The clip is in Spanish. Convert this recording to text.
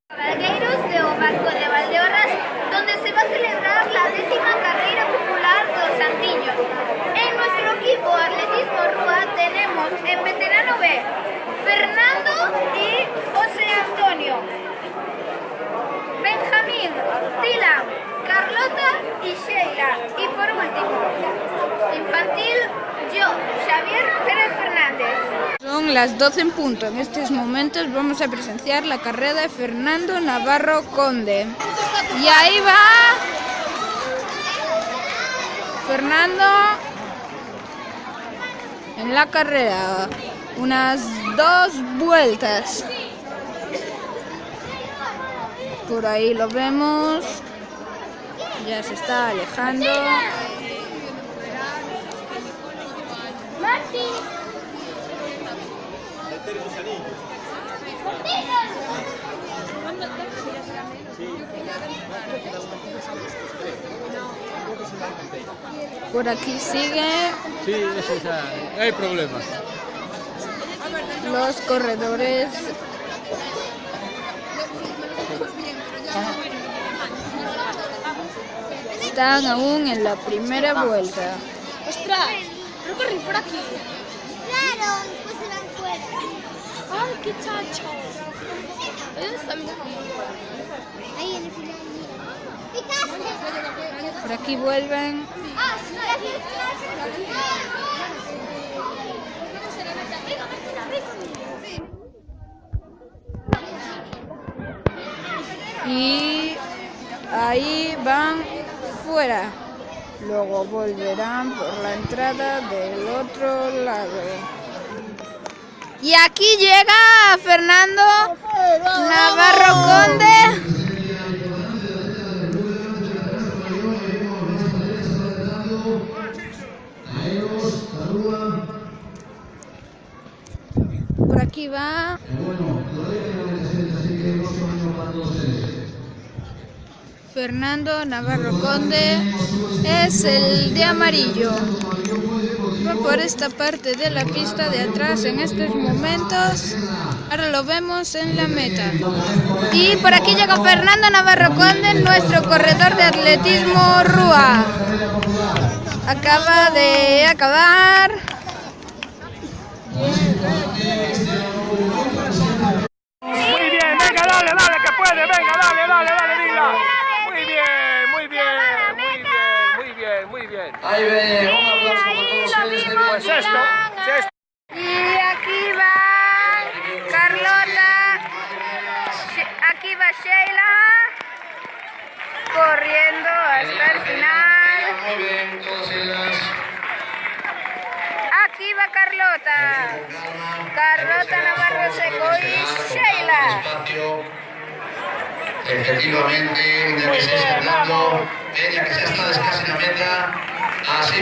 Cabalgueiros de Barco de Valdeorras, donde se va a celebrar la 10ª carrera popular dos Santiños. En nuestro equipo Atletismo Rúa tenemos en veterano B Fernando y José Antonio, Benjamín, Dylan, Carlota y Sheila. Y por último, infantil, yo, Xavier Pérez Fernández. Son las 12 en punto. En estos momentos vamos a presenciar la carrera de Fernando Navarro Conde. Y ahí va Fernando en la carrera. Unas 2 vueltas. Por ahí lo vemos. Ya se está alejando. Por aquí sigue. Sí, hay problemas. Los corredores. Están aún en la primera vuelta. ¡Ostras! Creo que corrí por aquí. Claro, después se van fuera. ¡Ay, qué chacho! ¿Dónde está mi mamá? Ahí en el final. Por aquí vuelven. Y ahí van fuera. Luego volverán por la entrada del otro lado. Y aquí llega Fernando Navarro Conde. Por aquí va Fernando Navarro Conde, es el de amarillo. Va por esta parte de la pista de atrás en estos momentos. Ahora lo vemos en la meta. Y por aquí llega Fernando Navarro Conde, nuestro corredor de atletismo Rúa. Acaba de acabar. Muy bien, venga, dale, que puede, venga, dale, Dila. Muy bien. Ahí ven, un aplauso por todos ustedes. Pues esto. Y aquí va Carlota, aquí va Sheila, corriendo hasta el final. Muy bien, todas ellas. Aquí va Carlota Navarro Seco y Sheila. Efectivamente, de que se está hablando, ella que ya está casi en la meta, así